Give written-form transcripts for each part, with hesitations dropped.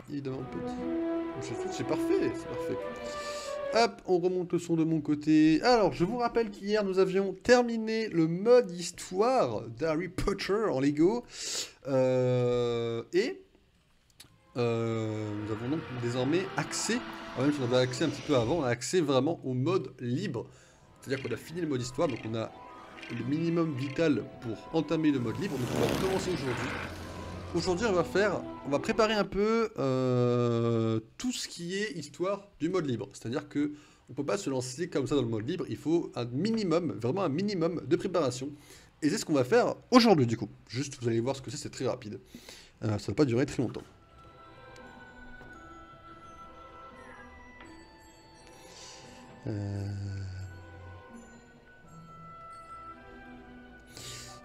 évidemment, petit. C'est parfait, c'est parfait. Hop, on remonte le son de mon côté. Alors, je vous rappelle qu'hier, nous avions terminé le mode histoire d'Harry Potter en Lego. Et nous avons donc désormais accès, même si on avait accès un petit peu avant, on a accès vraiment au mode libre. C'est-à-dire qu'on a fini le mode histoire, donc on a le minimum vital pour entamer le mode libre. Donc on va commencer aujourd'hui. Aujourd'hui on va préparer un peu tout ce qui est histoire du mode libre. C'est-à-dire que on peut pas se lancer comme ça dans le mode libre, il faut un minimum, vraiment un minimum de préparation. Et c'est ce qu'on va faire aujourd'hui du coup. Juste vous allez voir ce que c'est très rapide. Ça va pas durer très longtemps.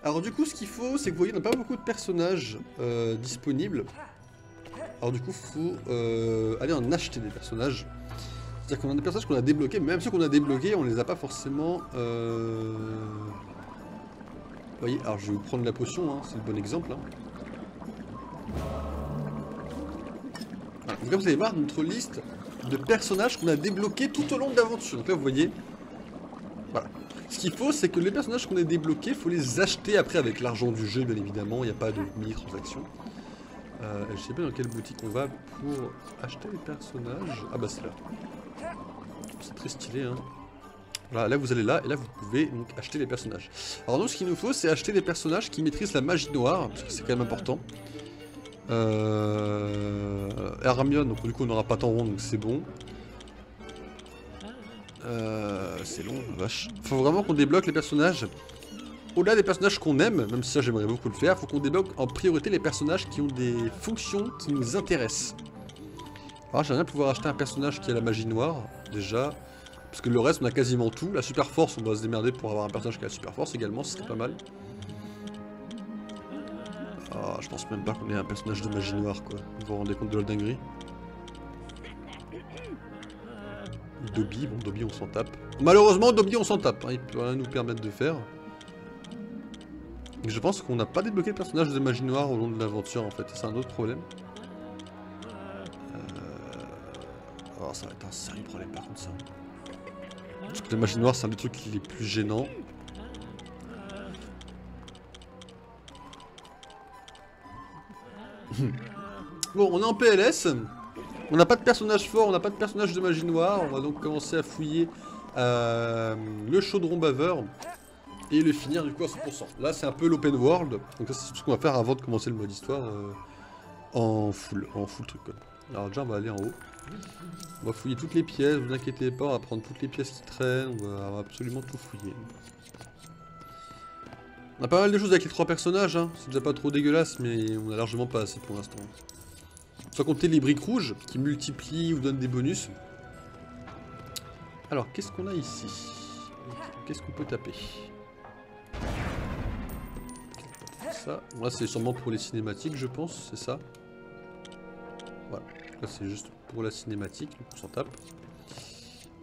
Alors du coup ce qu'il faut c'est que vous voyez on n'a pas beaucoup de personnages disponibles. Alors du coup faut aller en acheter des personnages. C'est-à-dire qu'on a des personnages qu'on a débloqués, mais même ceux qu'on a débloqués on les a pas forcément... Vous voyez, alors je vais vous prendre la potion, hein, c'est le bon exemple. Hein. Voilà. Donc là vous allez voir notre liste de personnages qu'on a débloqués tout au long de l'aventure. Donc là vous voyez, voilà. Ce qu'il faut, c'est que les personnages qu'on a débloqués, il faut les acheter après avec l'argent du jeu, bien évidemment. Il n'y a pas de mini-transaction. Je sais pas dans quelle boutique on va pour acheter les personnages. Ah bah c'est là. C'est très stylé, hein. Voilà, là vous allez là, et là vous pouvez donc acheter les personnages. Alors nous, ce qu'il nous faut, c'est acheter des personnages qui maîtrisent la magie noire, parce que c'est quand même important. Hermione, donc du coup on n'aura pas tant rond, donc c'est bon. C'est long, vache. Faut vraiment qu'on débloque les personnages. Au-delà des personnages qu'on aime, même si ça j'aimerais beaucoup le faire, faut qu'on débloque en priorité les personnages qui ont des fonctions qui nous intéressent. Alors j'aimerais bien pouvoir acheter un personnage qui a la magie noire, déjà. Parce que le reste on a quasiment tout. La super force, on doit se démerder pour avoir un personnage qui a la super force également, ce serait pas mal. Ah, je pense même pas qu'on ait un personnage de magie noire quoi. Vous vous rendez compte de la dinguerie? Dobby, bon Dobby on s'en tape. Malheureusement Dobby on s'en tape, hein, il peut rien nous permettre de faire. Et je pense qu'on n'a pas débloqué de personnage de magie noire au long de l'aventure en fait, c'est un autre problème. Oh ça va être un sérieux problème par contre ça. Parce que la magie noire c'est un des trucs les plus gênants. Bon on est en PLS. On n'a pas de personnage fort, on n'a pas de personnage de magie noire. On va donc commencer à fouiller le chaudron baveur. Et le finir du coup à 100%. Là c'est un peu l'open world. Donc ça c'est tout ce qu'on va faire avant de commencer le mode histoire en full truc quoi. Alors déjà on va aller en haut. On va fouiller toutes les pièces, vous inquiétez pas, on va prendre toutes les pièces qui traînent, on va absolument tout fouiller. On a pas mal de choses avec les 3 personnages, hein. C'est déjà pas trop dégueulasse, mais on a largement pas assez pour l'instant. Sans compter les briques rouges, qui multiplient ou donnent des bonus. Alors, qu'est-ce qu'on a ici? Qu'est-ce qu'on peut taper? Ça, là c'est sûrement pour les cinématiques, je pense, c'est ça. Voilà, là c'est juste pour la cinématique, donc on s'en tape.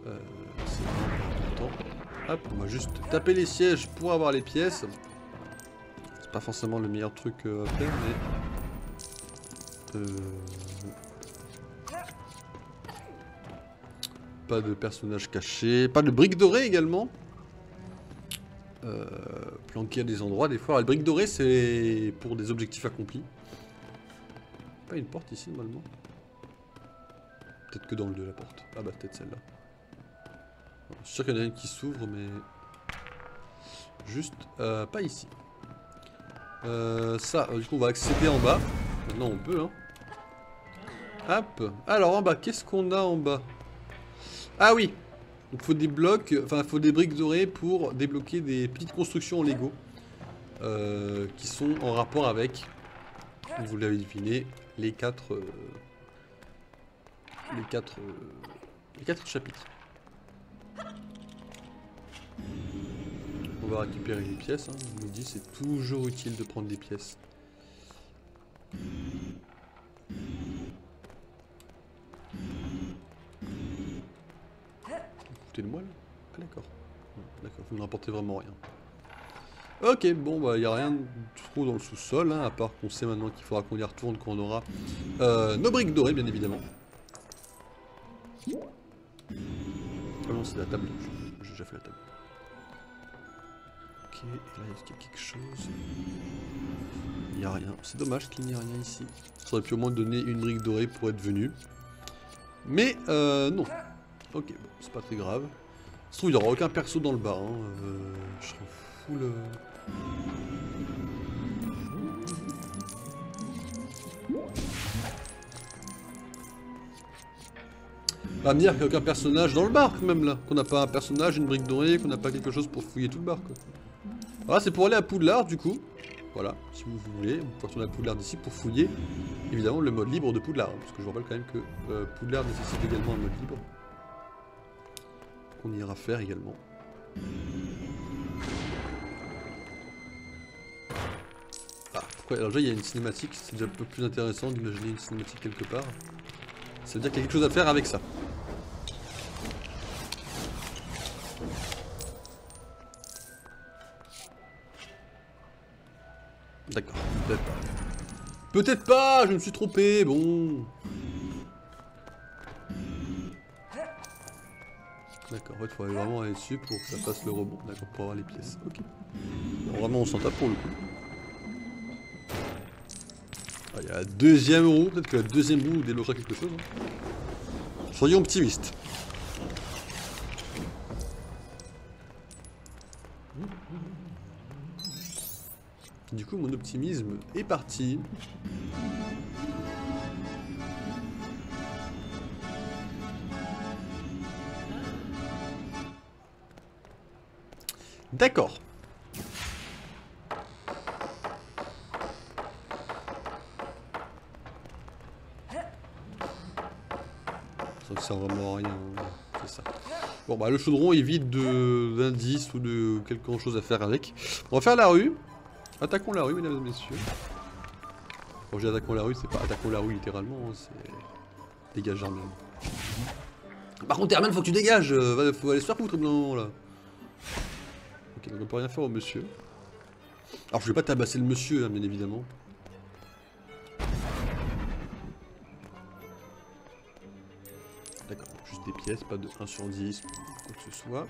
C'est important. Hop, on va juste taper les sièges pour avoir les pièces. C'est pas forcément le meilleur truc à faire, mais... Pas de personnages cachés, pas de briques dorées également. Planquées à des endroits des fois. Alors, les briques dorées c'est pour des objectifs accomplis. Pas une porte ici normalement. Peut-être que dans le 2 la porte. Ah bah peut-être celle-là. Je suis sûr qu'il y en a une qui s'ouvre mais... Juste pas ici. Ça, du coup on va accéder en bas. Maintenant on peut hein. Hop. Alors en bas, qu'est-ce qu'on a en bas? Ah oui. Il faut des blocs, enfin il faut des briques dorées pour débloquer des petites constructions en Lego. Qui sont en rapport avec, vous l'avez deviné, les 4 chapitres. On va récupérer les pièces, hein. Je vous dis c'est toujours utile de prendre des pièces. Vous foutez de moi là? Ah d'accord. D'accord, vous ne rapportez vraiment rien. Ok, bon bah il n'y a rien de trop dans le sous-sol, hein, à part qu'on sait maintenant qu'il faudra qu'on y retourne quand on aura nos briques dorées, bien évidemment. Ah non, c'est la table, j'ai déjà fait la table. Ok, et là est-ce qu'il y a quelque chose? Il n'y a rien, c'est dommage qu'il n'y ait rien ici. Ça aurait pu au moins donner une brique dorée pour être venu. Mais non. Ok, bon, c'est pas très grave. Ça se trouve, il n'y aura aucun perso dans le bas, hein. Je serais fou le... Va me dire qu'il n'y a aucun personnage dans le bar quand même là. Qu'on n'a pas un personnage, une brique dorée, qu'on n'a pas quelque chose pour fouiller tout le bar quoi. Voilà, c'est pour aller à Poudlard du coup. Voilà, si vous voulez, vous pouvez retourner à Poudlard d'ici pour fouiller évidemment le mode libre de Poudlard. Parce que je vous rappelle quand même que Poudlard nécessite également un mode libre. Qu'on ira faire également. Ah, pourquoi? Alors déjà il y a une cinématique, c'est déjà un peu plus intéressant d'imaginer une cinématique quelque part. Ça veut dire qu'il y a quelque chose à faire avec ça. D'accord, peut-être pas. Peut-être pas, je me suis trompé, bon. D'accord, en fait, il faudrait vraiment aller dessus pour que ça fasse le rebond. D'accord, pour avoir les pièces. Ok. Bon, vraiment, on s'en tape pour le coup. Ah, il y a la deuxième roue, peut-être que la deuxième roue débloquera quelque chose. Hein. Soyons optimistes. Du coup, mon optimisme est parti. D'accord. Ça sert vraiment à rien, c'est ça. Bon bah le chaudron est vide d'indices ou de quelque chose à faire avec. On va faire la rue. Attaquons la rue, mesdames et messieurs. Quand je dis attaquons la rue, c'est pas attaquons la rue littéralement, hein, c'est... Dégage Hermione. Par contre Hermione, faut que tu dégages, faut aller se faire foutre non là. Ok, donc on peut rien faire au monsieur. Alors je vais pas tabasser le monsieur, hein, bien évidemment. D'accord, juste des pièces, pas de 1 sur 10, quoi que ce soit.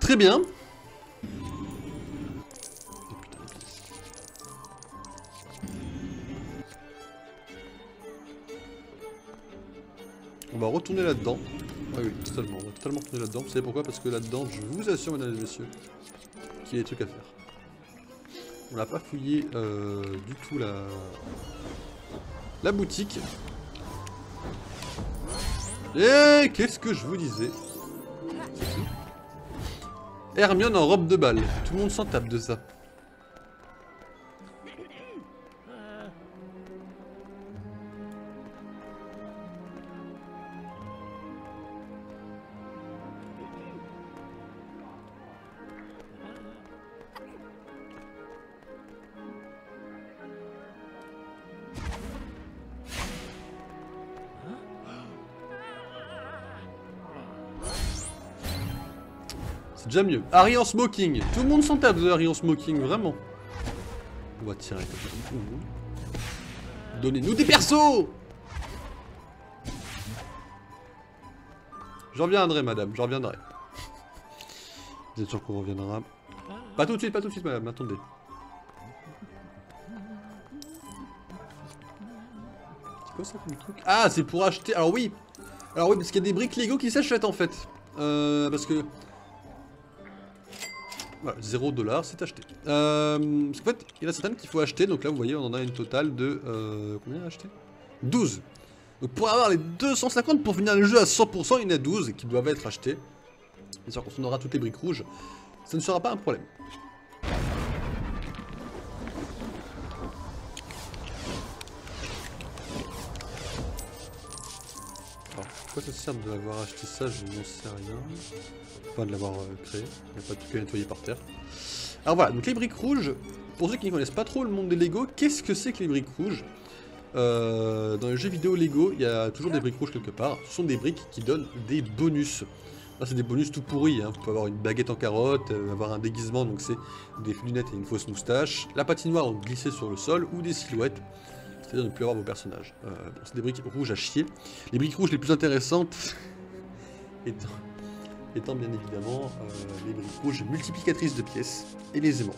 Très bien. On va retourner là-dedans. Ah oui, totalement, on va totalement retourner là-dedans. Vous savez pourquoi? Parce que là-dedans, je vous assure, mesdames et messieurs, qu'il y a des trucs à faire. On n'a pas fouillé du tout la boutique. Et qu'est-ce que je vous disais? C'est qui? Hermione en robe de bal. Tout le monde s'en tape de ça. C'est déjà mieux. Harry en smoking. Tout le monde s'en tape de Harry en smoking, vraiment. On va tirer comme ça. Donnez-nous des persos. J'en reviendrai, madame, j'en reviendrai. Vous êtes sûr qu'on reviendra? Pas tout de suite, madame, attendez. C'est quoi ça comme truc? Ah, c'est pour acheter. Alors oui, parce qu'il y a des briques Lego qui s'achètent en fait. Parce que... Voilà, 0$, c'est acheté. Parce qu'en fait, il y en a certaines qu'il faut acheter. Donc là, vous voyez, on en a une totale de... combien à acheter? 12. Donc pour avoir les 250 pour finir le jeu à 100%, il y en a 12 qui doivent être achetés. Bien sûr, quand on aura toutes les briques rouges, ça ne sera pas un problème. Alors, pourquoi ça sert de l'avoir acheté ça? Je n'en sais rien. Enfin, de l'avoir créé. Il n'y a pas tout qu'à nettoyer par terre. Alors voilà, donc les briques rouges, pour ceux qui ne connaissent pas trop le monde des Lego, qu'est-ce que c'est que les briques rouges? Dans les jeux vidéo Lego, il y a toujours des briques rouges quelque part. Ce sont des briques qui donnent des bonus. Là c'est des bonus tout pourris, hein. Vous pouvez avoir une baguette en carotte, avoir un déguisement, donc c'est des lunettes et une fausse moustache. La patinoire, donc glisser sur le sol, ou des silhouettes, c'est-à-dire ne plus avoir vos personnages. Bon, c'est des briques rouges à chier. Les briques rouges les plus intéressantes étant bien évidemment les briques rouges multiplicatrices de pièces et les aimants.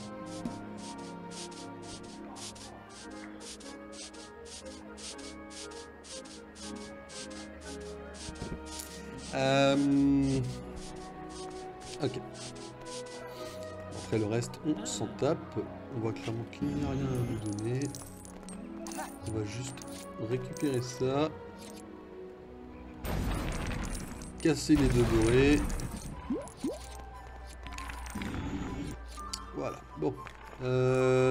Ok. Après le reste, on s'en tape. On voit clairement qu'il n'y a rien à nous donner. On va juste récupérer ça. Casser les deux dorés. Voilà. Bon.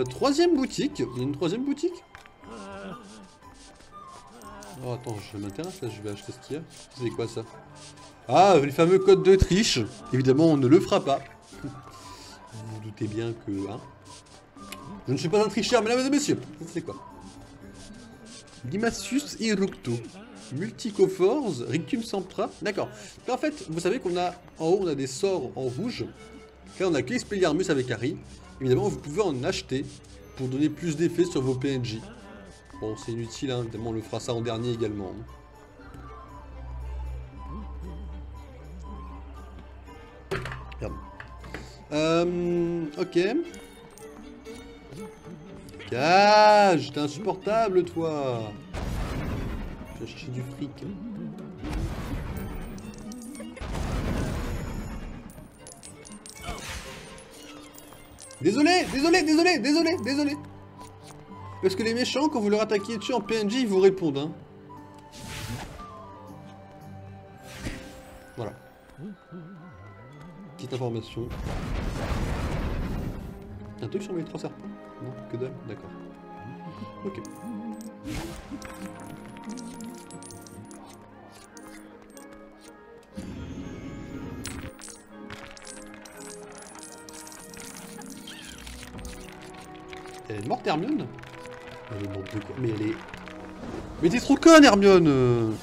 Troisième boutique. Il y a une troisième boutique? Oh attends, je m'intéresse là, je vais acheter ce qu'il y a. C'est quoi ça? Ah, les fameux codes de triche. Évidemment, on ne le fera pas. Vous vous doutez bien que... Hein, je ne suis pas un tricheur, mesdames et messieurs. C'est quoi? Limacius et Ructo. Multicoforce, Ricum Sempra. D'accord. En fait, vous savez qu'on a... En haut, on a des sorts en rouge. Là, on a que Expelliarmus avec Harry. Évidemment, vous pouvez en acheter pour donner plus d'effets sur vos PNJ. Bon, c'est inutile, hein. Évidemment, on le fera ça en dernier également. Ok. Cage, t'es insupportable, toi. Je vais chercher du fric. Désolé. Parce que les méchants, quand vous leur attaquez dessus en PNJ, ils vous répondent, hein. Voilà. Petite information. Un truc sur mes 3 serpents? Non, que dalle, d'accord. Ok. Elle est morte, Hermione? Elle est morte de quoi? Mais elle est... Mais t'es trop conne, Hermione.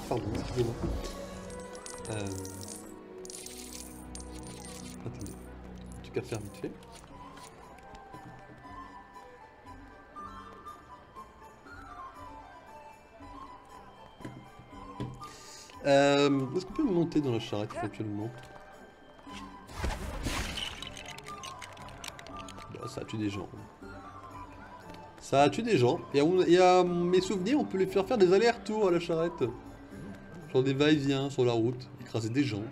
Pardon, excusez-moi. Attendez. Un truc à faire vite fait. Est-ce qu'on peut monter dans la charrette éventuellement? Bah, ça tue des gens. Ça tue des gens. Et à mes souvenirs, on peut les faire des allers-retours à la charrette. Genre des va-et-vient sur la route, écraser des gens.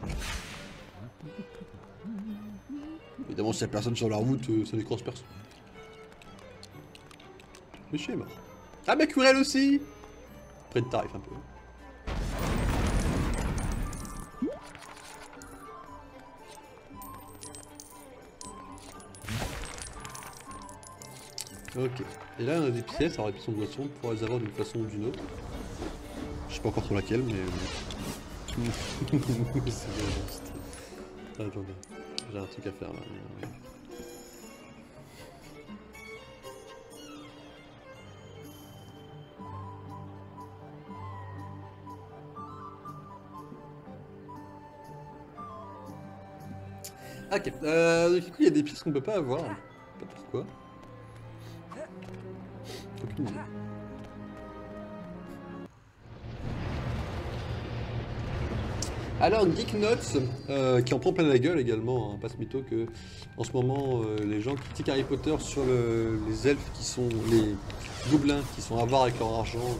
Évidemment, s'il n'y a personne sur la route, ça n'écrase personne. Monsieur est mort. Ah, bah Curel aussi! Près de tarif un peu. Ok. Et là, on a des pièces, alors les pièces en boisson, on pourra les avoir d'une façon ou d'une autre. Je sais pas encore sur laquelle, mais... c'est bien juste. Attendez, j'ai un truc à faire là. Ok, du coup il y a des pièces qu'on peut pas avoir. Pas pourquoi. Aucune idée. Alors Geek Notes, qui en prend plein la gueule également, hein, pas ce mytho que en ce moment les gens critiquent Harry Potter sur les elfes qui sont les gobelins qui sont avares avec leur argent,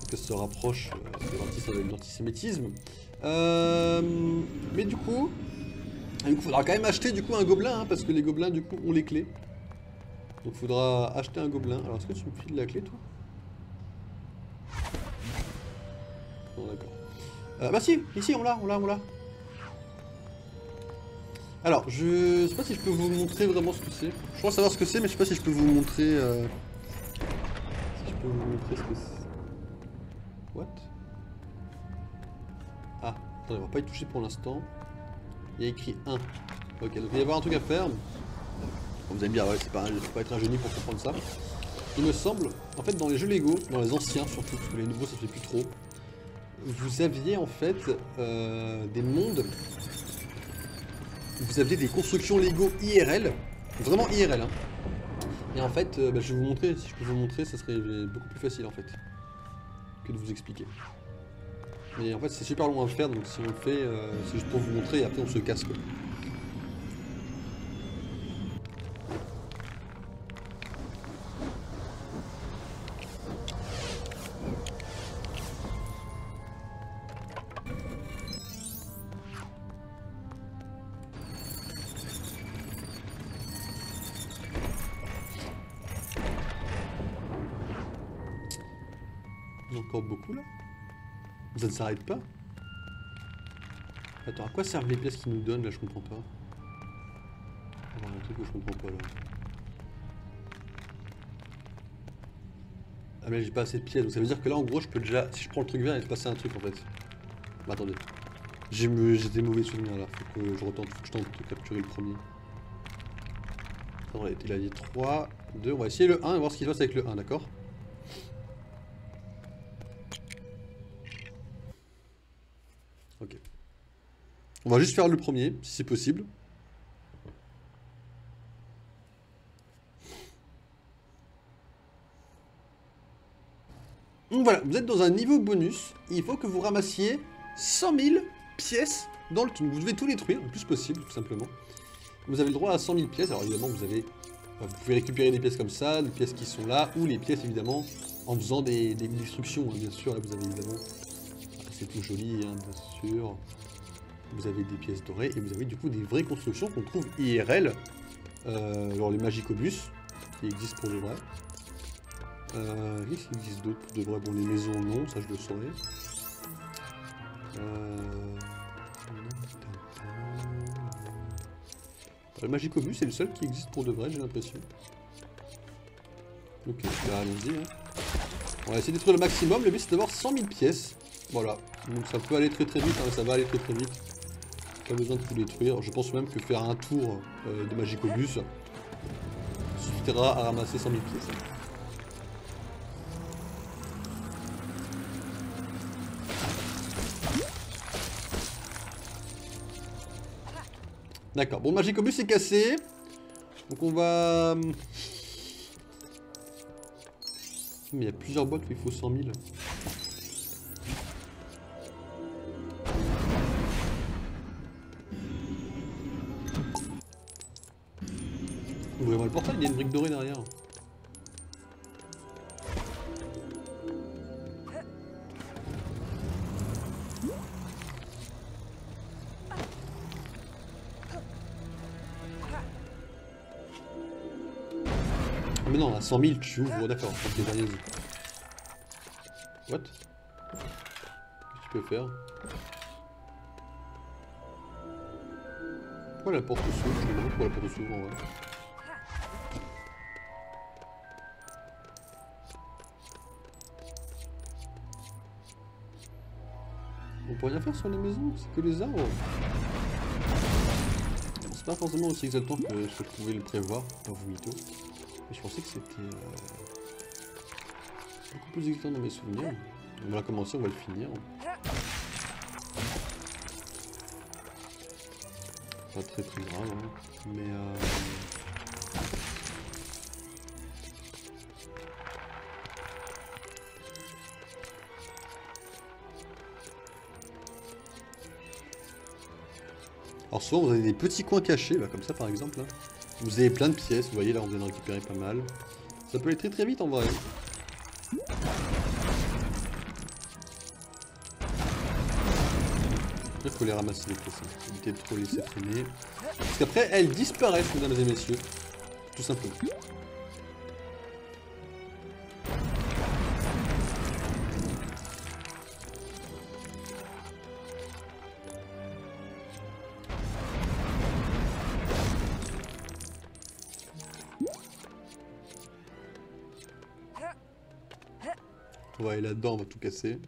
que ça se rapproche de l'antisémitisme. Mais du coup, il faudra quand même acheter du coup un gobelin, hein, parce que les gobelins du coup ont les clés. Donc il faudra acheter un gobelin. Alors est-ce que tu me files la clé toi? Non d'accord. Bah si, ici on l'a. Alors je sais pas si je peux vous montrer vraiment ce que c'est. Je crois savoir ce que c'est mais je sais pas si je peux vous montrer si je peux vous montrer ce que c'est. What? Ah, attendez, on va pas y toucher pour l'instant. Il y a écrit 1. Ok, donc il va y avoir un truc à faire. Vous allez me dire, ouais, c'est pas être un génie pour comprendre ça. Il me semble, en fait, dans les jeux Lego, dans les anciens surtout, parce que les nouveaux ça se fait plus trop, vous aviez en fait des mondes, vous aviez des constructions Lego IRL, vraiment IRL, hein. Et en fait, bah, je vais vous montrer, si je peux vous montrer, ça serait beaucoup plus facile en fait, que de vous expliquer. Mais en fait, c'est super long à faire, donc si on le fait, c'est juste pour vous montrer et après on se casse quoi. Il y a encore beaucoup là? Ça ne s'arrête pas? Attends, à quoi servent les pièces qu'ils nous donnent là? Je comprends pas. Il y a un truc que je comprends pas là. Ah mais j'ai pas assez de pièces, donc ça veut dire que là en gros je peux déjà, si je prends le truc vert, il va se passer un truc en fait. Bah attendez. J'ai des mauvais souvenirs là, faut que je retente, faut que je tente de capturer le premier. Attends, il a dit 3, 2, on va essayer le 1 et voir ce qui se passe avec le 1, d'accord? Ok. On va juste faire le premier, si c'est possible. Donc voilà, vous êtes dans un niveau bonus, il faut que vous ramassiez 100 000 pièces dans le tout. Vous devez tout détruire, le plus possible, tout simplement. Vous avez le droit à 100 000 pièces, alors évidemment vous pouvez récupérer des pièces comme ça, les pièces qui sont là, ou les pièces évidemment en faisant des destructions, hein, bien sûr. Là vous avez évidemment, c'est tout joli, hein, bien sûr. Vous avez des pièces dorées et vous avez du coup des vraies constructions qu'on trouve IRL. Alors les Magicobus, qui existent pour de vrai. Qu'est-ce qu'il existe d'autre pour de vrai? Bon, les maisons non, ça je le saurais. Le Magicobus c'est le seul qui existe pour de vrai, j'ai l'impression. Ok, bah allons-y. Hein. On va essayer de détruire le maximum, le but c'est d'avoir 100 000 pièces. Voilà, donc ça peut aller très très vite, hein, ça va aller très très vite. Pas besoin de tout détruire, je pense même que faire un tour de Magicobus suffira à ramasser 100 000 pièces. D'accord, bon, le Magicobus est cassé. Donc on va... Mais il y a plusieurs boîtes où il faut 100 000. Ouvrez-moi le portail, il y a une brique dorée derrière. Mais non, à 100 000 tu ouvres, d'accord, ok, rien dit. What? Qu'est-ce que tu peux faire? Pourquoi la porte s'ouvre? Je me demande pourquoi la porte s'ouvre en vrai. On peut rien faire sur la maison, c'est que les arbres. C'est pas forcément aussi exaltant que je pouvais le prévoir, pas vous mytho. Mais je pensais que c'était beaucoup plus exaltant dans mes souvenirs. On va commencer, on va le finir. Pas très très grave, hein. Mais alors souvent vous avez des petits coins cachés, là, comme ça par exemple. Là. Vous avez plein de pièces, vous voyez là on vient de récupérer pas mal. Ça peut aller très très vite en vrai. Il faut les ramasser les pièces, hein. Éviter de trop les laisser traîner. Parce qu'après elles disparaissent, mesdames et messieurs. Tout simplement. On va aller là-dedans, on va tout casser.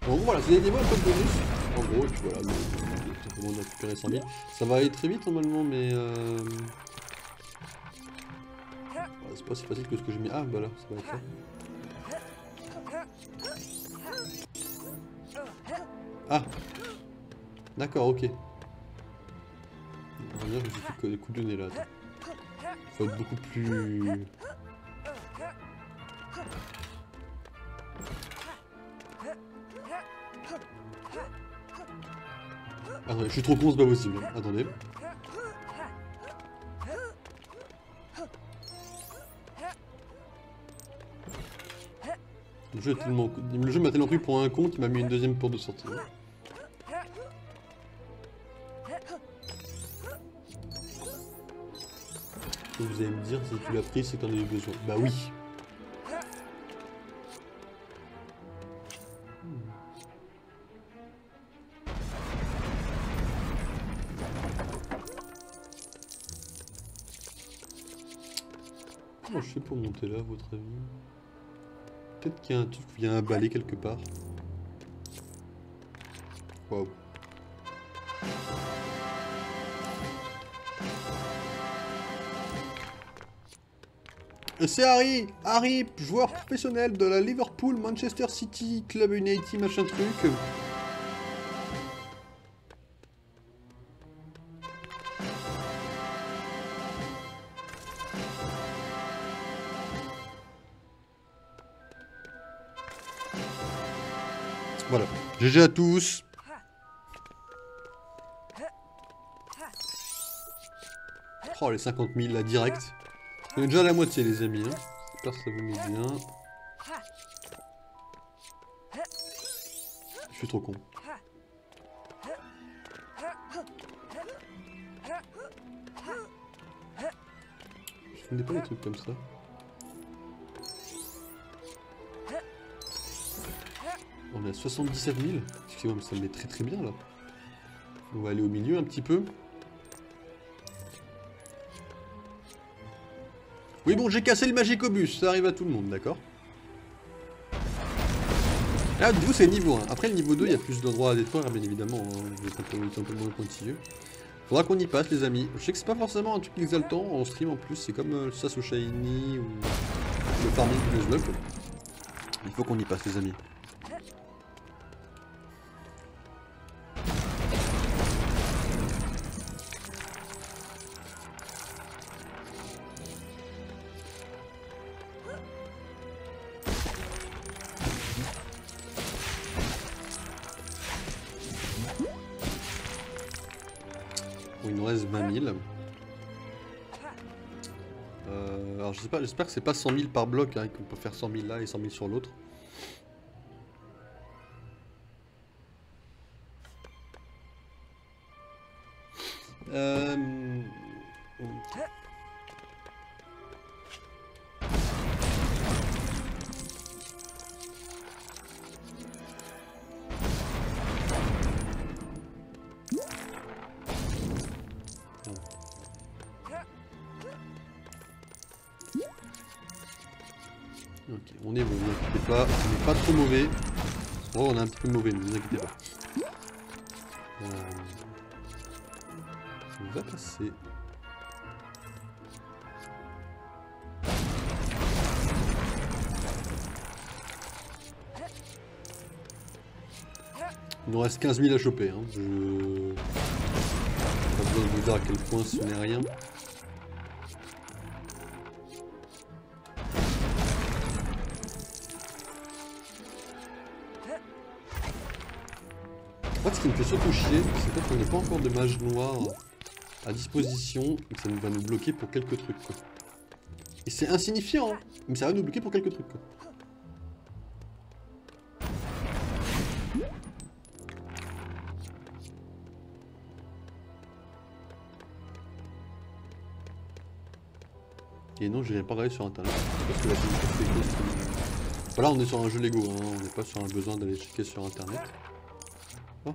Bon voilà, c'est des niveaux un peu de bonus. En gros, et puis voilà, tout simplement de récupérer 100 000. Ça va aller très vite normalement, mais voilà, c'est pas si facile que ce que j'ai mis. Ah bah là, ça va être fait. Ah. D'accord, ok. On va dire que j'ai fait des coups de nez là. Faut être beaucoup plus... Attendez, je suis trop con, c'est pas possible. Attendez. Le jeu m'a tellement pris pour un con qu'il m'a mis une deuxième porte de sortie. Vous allez me dire, si tu l'as pris, c'est que t'en as eu besoin. Bah oui. Comment je fais pour monter là, à votre avis? Peut-être qu'il y a un truc, il y a un balai quelque part. Waouh. C'est Harry! Harry, joueur professionnel de la Liverpool, Manchester City, Club United, machin truc. Voilà. GG à tous. Oh, les 50 000 là, direct. On est déjà à la moitié, les amis. Hein. J'espère que ça vous met bien. Je suis trop con. Je connais pas les trucs comme ça. On est à 77 000. Excusez-moi, mais ça me met très très bien là. On va aller au milieu un petit peu. Oui bon, j'ai cassé le Magicobus, ça arrive à tout le monde, d'accord. Là, du coup, c'est niveau 1. Après, le niveau 2, il y a plus d'endroits à détruire, bien évidemment. Hein. Je vais être un peu moins pointilleux. Faudra qu'on y passe, les amis. Je sais que c'est pas forcément un truc exaltant en stream en plus. C'est comme ça sous Shiny ou le farming de Nuzlocke. Il faut qu'on y passe, les amis. Il nous reste 20 000. Alors je sais pas, j'espère que c'est pas 100 000 par bloc, hein, qu'on peut faire 100 000 là et 100 000 sur l'autre. Ok, on est bon, ne vous inquiétez pas, on n'est pas trop mauvais. Oh, on est un petit peu mauvais, ne vous inquiétez pas. Ça va passer. Il nous reste 15 000 à choper. Hein. Pas besoin de vous dire à quel point ce n'est rien. En fait, ce qui me fait surtout chier, c'est qu'on n'a pas encore de mage noir à disposition, et ça va nous bloquer pour quelques trucs, quoi. Et c'est insignifiant, hein, mais ça va nous bloquer pour quelques trucs, quoi. Et non, j'irai pas regarder sur internet, parce que la c'est... Voilà, on est sur un jeu Lego, hein, on n'est pas sur un besoin d'aller checker sur internet. Oh.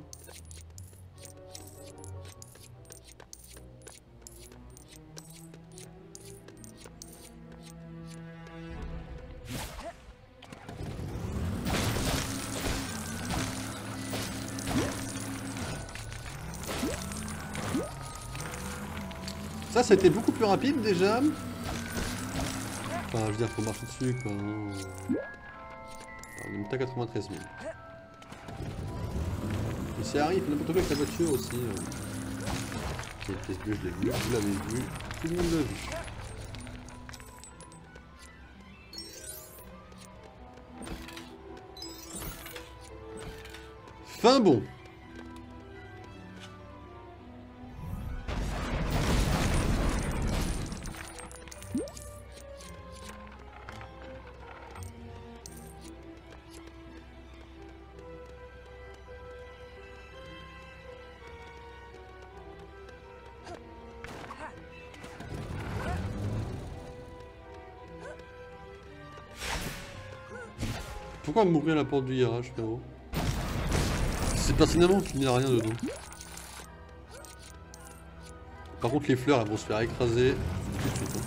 Ça, c'était beaucoup plus rapide déjà. Enfin, je veux dire, faut marcher dessus, quoi. On est à 93 000. Et ça arrive n'importe quoi avec la voiture aussi. Cette pièce bleue, je l'ai vu, vous l'avez vu, tout le monde l'a vu. Fin bon. Pourquoi m'ouvrir la porte du garage, frérot? C'est pertinemment qu'il n'y a rien dedans. Par contre, les fleurs, elles vont se faire écraser tout de suite.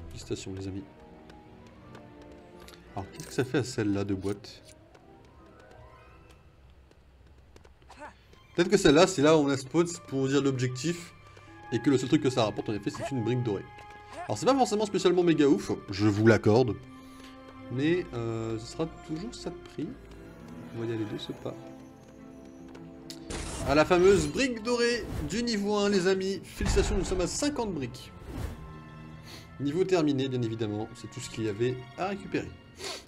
Félicitations, les amis. Alors, qu'est-ce que ça fait à celle-là de boîte? Peut-être que celle-là, c'est là où on a spot pour dire l'objectif, et que le seul truc que ça rapporte, en effet, c'est une brique dorée. Alors, c'est pas forcément spécialement méga ouf, je vous l'accorde, mais ce sera toujours ça de prix. On va y aller de ce pas. À la fameuse brique dorée du niveau 1, les amis. Félicitations, nous sommes à 50 briques. Niveau terminé, bien évidemment, c'est tout ce qu'il y avait à récupérer.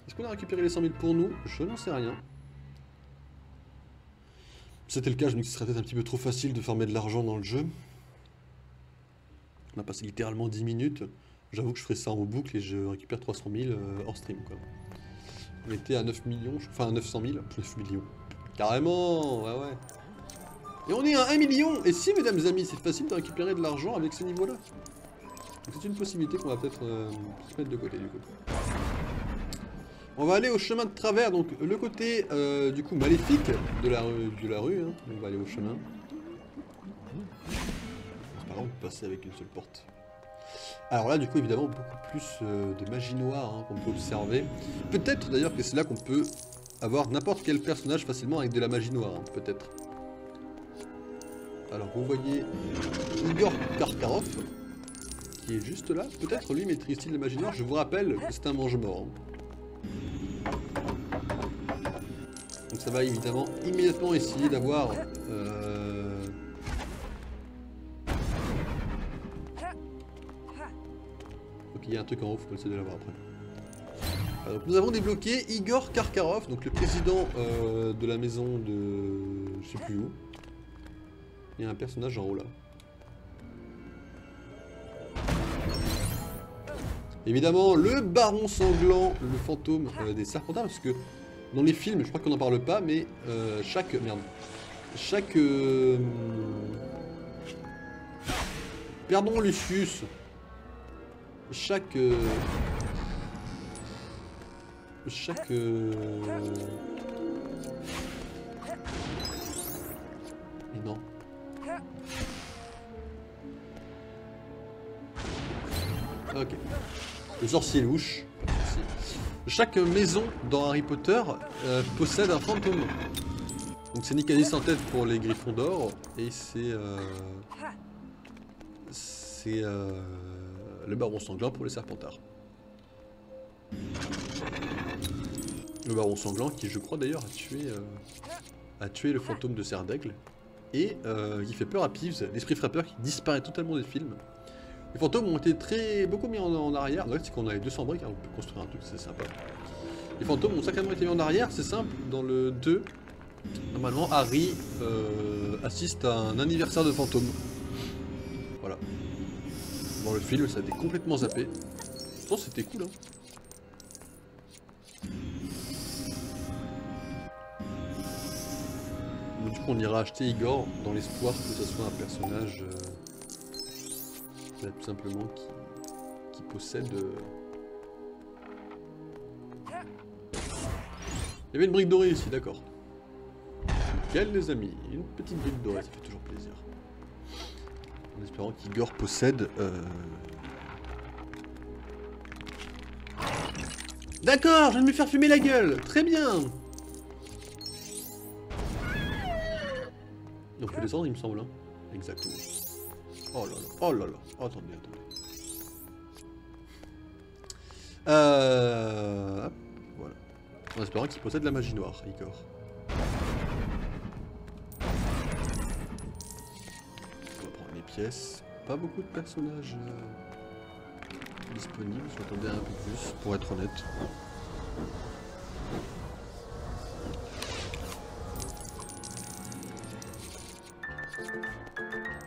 Est-ce qu'on a récupéré les 100 000 pour nous? Je n'en sais rien. Si c'était le cas, je me dis que ce serait peut-être un petit peu trop facile de farmer de l'argent dans le jeu. On a passé littéralement 10 minutes. J'avoue que je ferai ça en boucle et je récupère 300 000 hors stream, quoi. On était à 9 millions, enfin à 900 000, 9 millions. Carrément, ouais ouais. Et on est à 1 million. Et si, mesdames et amis, c'est facile de récupérer de l'argent avec ce niveau-là. Donc c'est une possibilité qu'on va peut-être se mettre de côté, du coup. On va aller au chemin de travers, donc le côté du coup maléfique de la rue, hein. On va aller au chemin. C'est pas grave de passer avec une seule porte. Alors là du coup évidemment beaucoup plus de magie noire hein, qu'on peut observer. Peut-être d'ailleurs que c'est là qu'on peut avoir n'importe quel personnage facilement avec de la magie noire, hein, peut-être. Alors vous voyez Igor Karkarov, qui est juste là. Peut-être lui maîtrise-t-il la magie noire, je vous rappelle que c'est un mange-mort. Hein. Donc ça va évidemment immédiatement essayer d'avoir ok, il y a un truc en haut, faut essayer de l'avoir après. Alors, donc nous avons débloqué Igor Karkarov, donc le président de la maison de... je sais plus où. Il y a un personnage en haut là. Évidemment le baron sanglant, le fantôme des Serpentards, parce que dans les films, je crois qu'on n'en parle pas, mais chaque pardon Lucius. Chaque mais non. Ok. Le sorcier louche. Chaque maison dans Harry Potter possède un fantôme. Donc c'est Nicalis en tête pour les Griffons d'or et c'est le baron sanglant pour les Serpentards. Le baron sanglant qui je crois d'ailleurs a tué le fantôme de Serre d'Aigle et qui fait peur à Peeves, l'esprit frappeur qui disparaît totalement des films. Les fantômes ont été beaucoup mis en arrière. C'est qu'on a les 200 briques, hein, on peut construire un truc, c'est sympa. Les fantômes ont sacrément été mis en arrière, c'est simple. Dans le 2, normalement, Harry assiste à un anniversaire de fantômes. Voilà. Dans le film, ça a été complètement zappé. Pourtant, c'était cool, hein. Donc, du coup, on ira acheter Igor dans l'espoir que ce soit un personnage... tout simplement qui possède... Il y avait une brique dorée ici, d'accord. Nickel les amis, une petite brique dorée, ça fait toujours plaisir. En espérant qu'Igor possède... D'accord, je viens de me faire fumer la gueule, très bien. peut descendre, il me semble. Hein. Exactement. Oh là là, oh là là. Oh, attendez, attendez. Hop, voilà. En espérant qu'il possède la magie noire, Igor. On va prendre les pièces. Pas beaucoup de personnages disponibles, je m'attendais un peu plus, pour être honnête.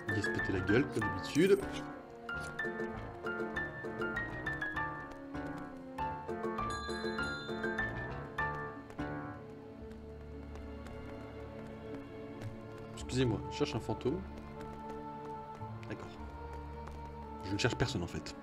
Il va se péter la gueule, comme d'habitude. Excusez-moi, je cherche un fantôme. D'accord. Je ne cherche personne en fait.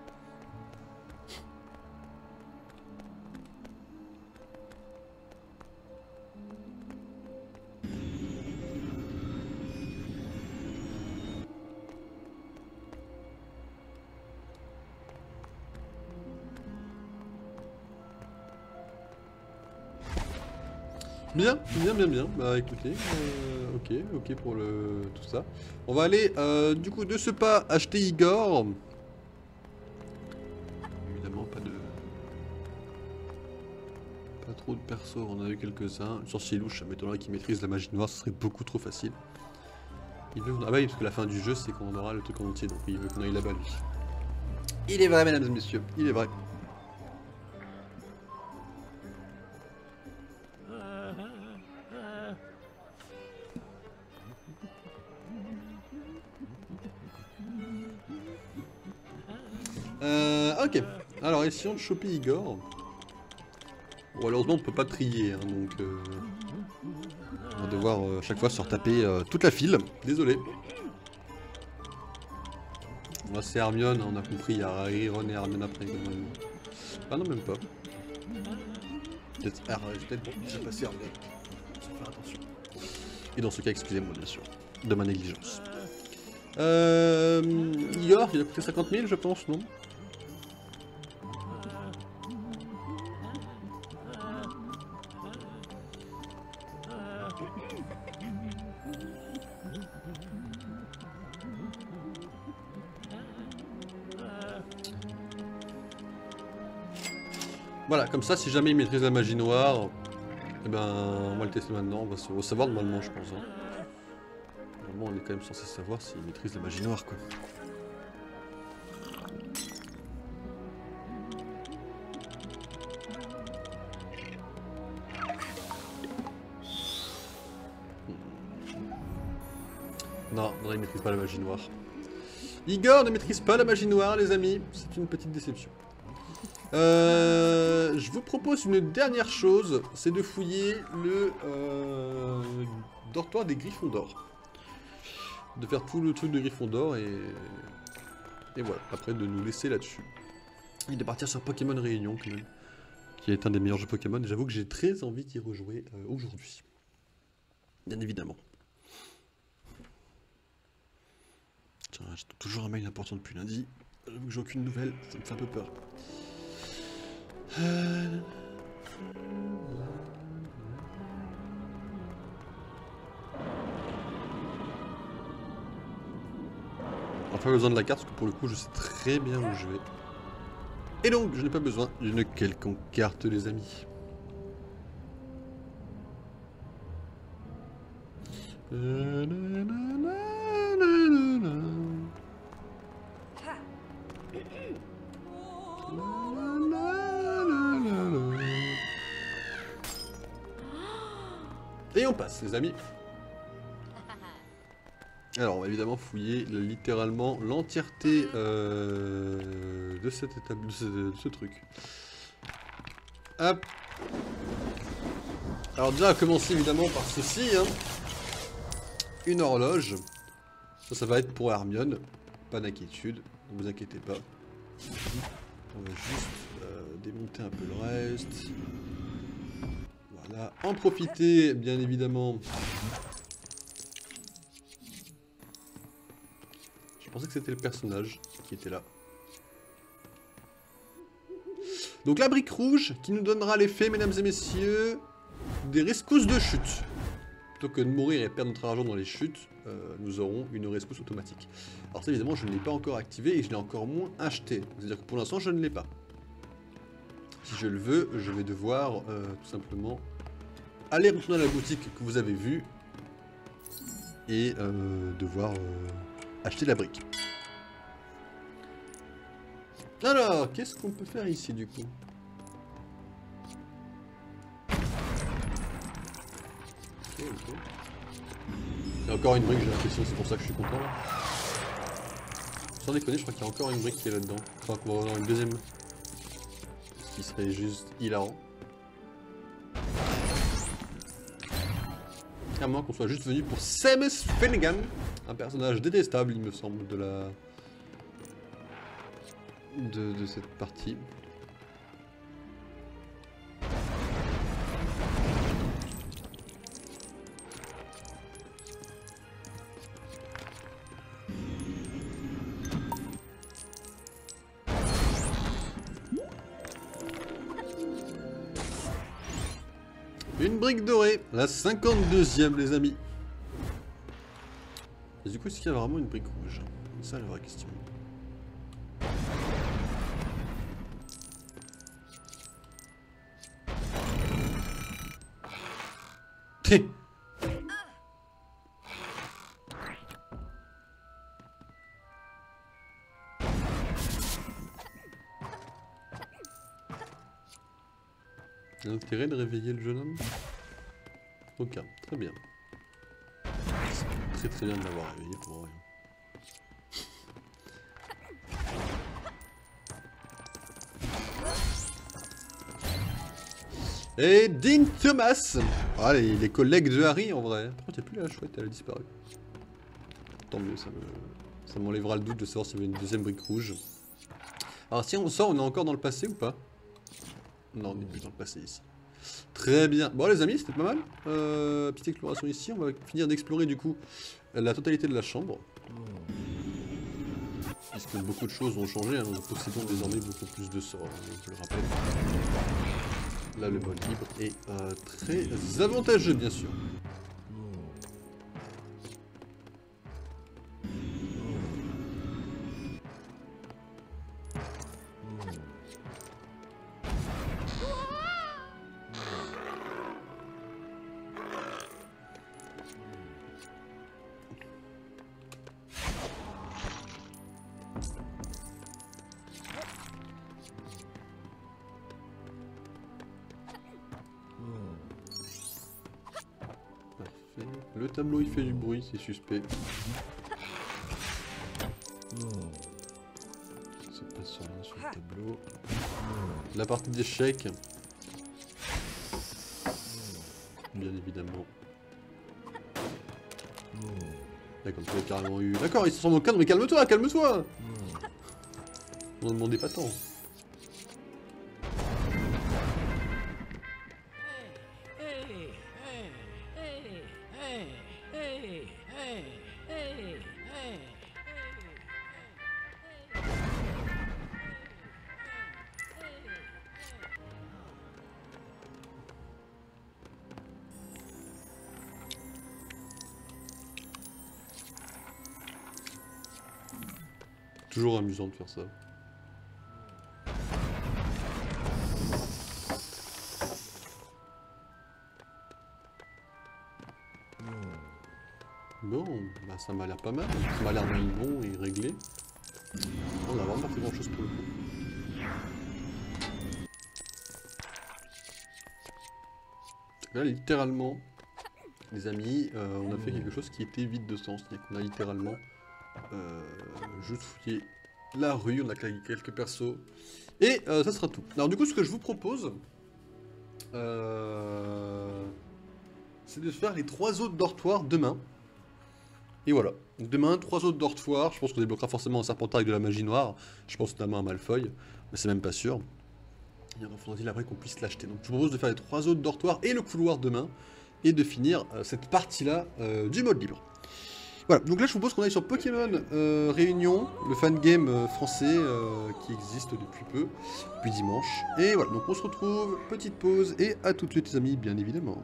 Bien, bien, bien, bien. Bah écoutez, ok pour tout ça. On va aller du coup de ce pas acheter Igor. Évidemment pas trop de persos, on en a eu quelques-uns. Un sorcier louche, ça m'étonnerait qu'il maîtrise la magie noire, ce serait beaucoup trop facile. Il veut... Ah bah oui, parce que la fin du jeu c'est qu'on aura le truc en entier, donc il veut qu'on aille là-bas lui. Il est vrai mesdames et messieurs, il est vrai. Ok, alors essayons de choper Igor. Bon, malheureusement on ne peut pas trier, hein, donc on va devoir chaque fois se retaper toute la file, désolé. Moi c'est Hermione, on a compris, il y a Harry, Ron et Hermione après. Ah non même pas. Peut-être pour déjà passer Hermione, faut faire attention. Et dans ce cas, excusez-moi bien sûr, de ma négligence. Igor, il a coûté 50 000 je pense, non? Voilà, comme ça, si jamais il maîtrise la magie noire, eh ben, on va le tester maintenant, on va se savoir normalement, je pense. Hein. Normalement, on est quand même censé savoir s'il maîtrise la magie noire, quoi. Non, il maîtrise pas la magie noire. Igor ne maîtrise pas la magie noire, les amis. C'est une petite déception. Je vous propose une dernière chose, c'est de fouiller le dortoir des Gryffondor. De faire tout le truc de Gryffondor et voilà, après de nous laisser là-dessus. Et de partir sur Pokémon Réunion quand même, qui est un des meilleurs jeux Pokémon, et j'avoue que j'ai très envie d'y rejouer aujourd'hui. Bien évidemment. Tiens, j'ai toujours un mail important depuis lundi, j'avoue que j'ai aucune nouvelle, ça me fait un peu peur. On va pas besoin de la carte parce que pour le coup je sais très bien où je vais. Et donc je n'ai pas besoin d'une quelconque carte les amis. Et on passe les amis. Alors on va évidemment fouiller littéralement l'entièreté de cette étape, de ce truc. Hop. Alors déjà à commencer évidemment par ceci, hein. Une horloge. Ça va être pour Hermione. Pas d'inquiétude, ne vous inquiétez pas. On va juste démonter un peu le reste. Voilà, en profiter bien évidemment. Je pensais que c'était le personnage qui était là. Donc la brique rouge qui nous donnera l'effet, mesdames et messieurs, des rescousses de chute. Plutôt que de mourir et perdre notre argent dans les chutes, nous aurons une rescousse automatique. Alors ça évidemment je ne l'ai pas encore activé et je l'ai encore moins acheté. C'est-à-dire que pour l'instant je ne l'ai pas. Si je le veux, je vais devoir tout simplement aller retourner à la boutique que vous avez vue et devoir acheter la brique. Alors, qu'est-ce qu'on peut faire ici du coup? Ok. Il y a encore une brique, j'ai l'impression, c'est pour ça que je suis content. Sans déconner, je crois qu'il y a encore une brique qui est là-dedans. Je crois qu'on va avoir une deuxième. Ce qui serait juste hilarant. À moins qu'on soit juste venu pour Seamus Finnegan, un personnage détestable, il me semble, de la... de cette partie. Une brique dorée, la 52e les amis. Et du coup, est-ce qu'il y a vraiment une brique rouge? C'est ça la vraie question. L'intérêt de réveiller le jeune homme? Aucun, très bien. C'est très bien de l'avoir réveillé pour rien. Et Dean Thomas. Ah, les collègues de Harry en vrai. Par contre, il n'y a plus la chouette, elle a disparu. Tant mieux, ça m'enlèvera le doute de savoir s'il y avait une deuxième brique rouge. Alors si on sort, on est encore dans le passé ou pas? Non, on n'est plus dans le passé ici. Très bien. Bon les amis, c'était pas mal. Petite exploration ici. On va finir d'explorer du coup la totalité de la chambre. Puisque beaucoup de choses ont changé. Hein. Nous possédons désormais beaucoup plus de sorts. Hein, je le rappelle. Là le mode libre est très avantageux bien sûr. Le tableau il fait du bruit, c'est suspect. Ça passe rien sur le tableau. La partie d'échecs. Bien évidemment. D'accord, tu as carrément eu... D'accord, ils se sont au cadre, mais calme-toi, calme-toi. On n'en demandait pas tant. Toujours amusant de faire ça. Bon, bah ça m'a l'air pas mal. Ça m'a l'air même bon et réglé. On a vraiment fait grand chose pour le coup. Là, littéralement, les amis, on a fait quelque chose qui était vide de sens. C'est-à-dire qu'on a littéralement juste fouillé la rue, on a claqué quelques persos. Et ça sera tout. Alors du coup, ce que je vous propose, c'est de faire les 3 autres dortoirs demain. Et voilà. Donc demain, 3 autres dortoirs. Je pense qu'on débloquera forcément un Serpentard avec de la magie noire. Je pense notamment à Malfoy. Mais c'est même pas sûr. Il faudra-t-il après qu'on puisse l'acheter. Donc je vous propose de faire les 3 autres dortoirs et le couloir demain. Et de finir cette partie-là du mode libre. Voilà, donc là je vous propose qu'on aille sur Pokémon Réunion, le fangame français qui existe depuis peu, depuis dimanche. Et voilà, donc on se retrouve, petite pause, et à tout de suite les amis, bien évidemment.